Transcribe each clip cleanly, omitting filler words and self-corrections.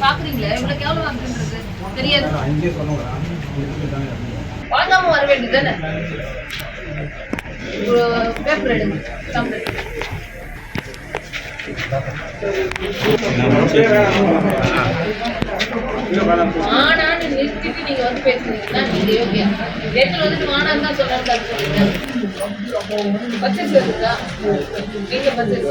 பாக்குறீங்களா இவ்வளவு கேவலமா இருக்குன்றது தெரியாது. வாங்காம வர வேண்டியதுதானே. பேப்பர் எடுங்க. ஆனான்னு நிறுத்திட்டு நீங்க வந்து பேசுனீங்கன்னா நீங்க யோகியா. நேற்று வந்துட்டு வானான்னு தான் சொன்னாங்க சொல்லுங்க. பர்ச்சேஸ் இருக்குதா? நீங்க பர்ச்சேஸ்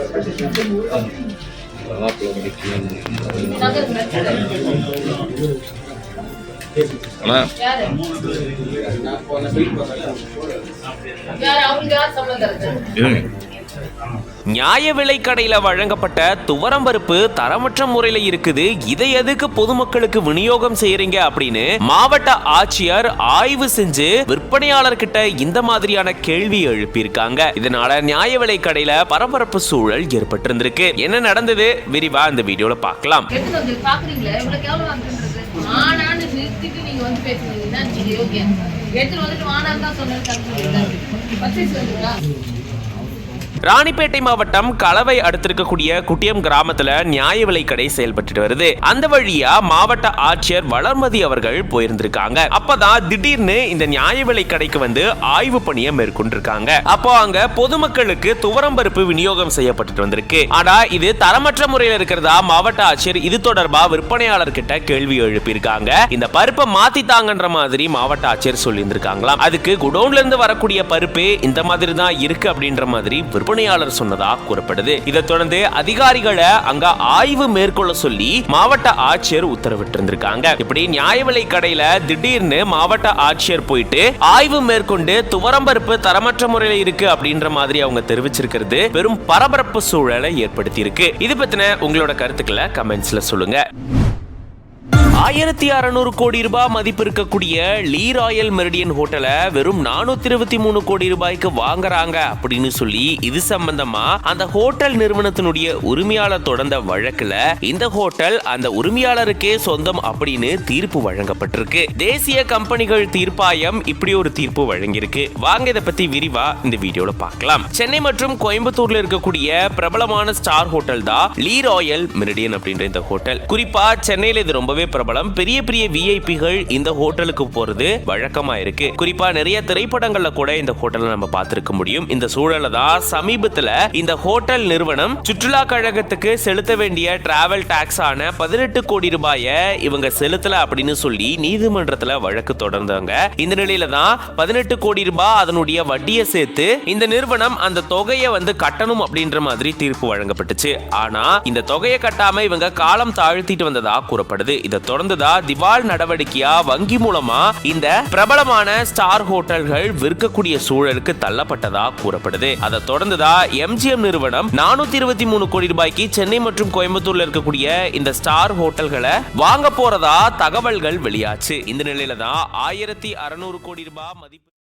நியாய விலை கடையில வழங்கப்பட்ட துவரம்பருப்பு தரமற்ற முறையில இருக்குது, இதை எதுக்கு பொதுமக்களுக்கு விநியோகம் செய்யறீங்க அப்படின்னு மாவட்ட ஆட்சியர் ஆய்வு செஞ்சு விற்பனையாளர்கிட்ட இந்த மாதிரியான கேள்வி எழுப்பியிருக்காங்க. இதனால நியாய விலை கடையில பரபரப்பு சூழல் ஏற்பட்டிருந்திருக்கு. என்ன நடந்தது விரிவா இந்த வீடியோல பார்க்கலாம். ராணிப்பேட்டை மாவட்டம் கலவை அடுத்திருக்கக்கூடிய குட்டியம் கிராமத்துல நியாய விலை கடை செயல்பட்டு வருது. அந்த வழியா மாவட்ட ஆட்சியர் வளர்மதி அவர்கள் போயிருந்திருக்காங்க. அப்பதான் திடீர்னு இந்த நியாய விலை கடைக்கு வந்து ஆய்வு பணியை மேற்கொண்டிருக்காங்க. அப்போ அங்க பொதுமக்களுக்கு துவரம்பருப்பு விநியோகம் செய்யப்பட்டு வந்திருக்கு. ஆனா இது தரமற்ற முறையில் இருக்கிறதா மாவட்ட ஆட்சியர் இது தொடர்பா விற்பனையாளர் கிட்ட கேள்வி எழுப்பியிருக்காங்க. இந்த பருப்பை மாத்தித்தாங்கன்ற மாதிரி மாவட்ட ஆட்சியர் சொல்லி இருந்திருக்காங்களாம். அதுக்கு குடோன்ல இருந்து வரக்கூடிய பருப்பு இந்த மாதிரி தான் இருக்கு அப்படின்ற மாதிரி விற்பனையாளர் சொன்னதா கூறப்படுது. இதை தொடர்ந்து அதிகாரிகளை அங்க ஆய்வு மேற்கொள்ள சொல்லி மாவட்ட ஆட்சியர் உத்தரவிட்டிருந்திருக்காங்க. இப்படி நியாய விலை கடையில திடீர்னு மாவட்ட ஆட்சியர் போயிட்டு ஆய்வு மேற்கொண்டு துவரம்பருப்பு தரமற்ற முறையில் இருக்கு அப்படின்ற மாதிரி அவங்க தெரிவிச்சிருக்கிறது பெரும் பரபரப்பு சூழலை ஏற்படுத்தி இருக்கு. இது பத்தின உங்களோட கருத்துக்களை கமெண்ட்ஸ்ல சொல்லுங்க. 1600 கோடி ரூபாய் மதிப்பு இருக்கக்கூடிய லீ ராயல் மெரிடியன் ஹோட்டலை வெறும் 423 கோடி ரூபாய்க்கு வாங்குறாங்க அப்படின்னு சொல்லி இது சம்பந்தமா அந்த ஹோட்டல் நிறுவனத்தினுடைய உரிமையாளர் தொடர்ந்த வழக்குல இந்த ஹோட்டல் அந்த உரிமையாளருக்கே சொந்தம் அப்படின்னு தீர்ப்பு வழங்கப்பட்டிருக்கு. தேசிய கம்பெனிகள் தீர்ப்பாயம் இப்படி ஒரு தீர்ப்பு வழங்கியிருக்கு. வாங்க இதை பத்தி விரிவா இந்த வீடியோல பார்க்கலாம். சென்னை மற்றும் கோயம்புத்தூர்ல இருக்கக்கூடிய பிரபலமான ஸ்டார் ஹோட்டல் தான் லீ ராயல் மெரிடியன் அப்படின்ற இந்த ஹோட்டல். குறிப்பா சென்னையில இது ரொம்பவே பிரபலம். பெரிய பெரிய விஐபிகள் இந்த ஹோட்டலுக்கு போறது வழக்கமா இருக்கு. குறிப்பா நிறைய திரைப்படங்கள்ல கூட இந்த ஹோட்டலை நம்ம பார்த்திருக்க முடியும். இந்த சூழல்ல தான் சமீபத்துல இந்த ஹோட்டல் நிறுவனம் சுற்றுலா கழகத்துக்கு செலுத்த வேண்டிய டிராவல் டாக்ஸ் ஆன 18 கோடி ரூபாயை இவங்க செலுத்தல அப்படின்னு சொல்லி நீதிமன்றத்துல வழக்கு தொடர்ந்தாங்க. இந்த நிலையில தான் 18 கோடி ரூபாய் அதனுடைய வட்டியை சேர்த்து இந்த நிறுவனம் அந்த தொகையை வந்து கட்டணும் அப்படின்ற மாதிரி தீர்ப்பு வழங்கப்பட்டுச்சு. ஆனா இந்த தொகையை கட்டாம இவங்க காலம் தாழ்த்திட்டு வந்ததா கூறப்படுது. இதை தொடர்ந்துதான் திவால் நடவடிக்கையா வங்கி மூலமா இந்த பிரபலமான ஸ்டார் ஹோட்டல்கள் விற்கக்கூடிய சூழலுக்கு தள்ளப்பட்டதா கூறப்படுது. அதை தொடர்ந்துதான் எம்ஜிஎம் நிறுவனம் 423 கோடி ரூபாய்க்கு சென்னை மற்றும் கோயம்புத்தூர்ல இருக்கக்கூடிய இந்த ஸ்டார் ஹோட்டல்களை வாங்க போறதா தகவல்கள் வெளியாச்சு. இந்த நிலையில தான் 1600 கோடி ரூபாய் மதிப்பு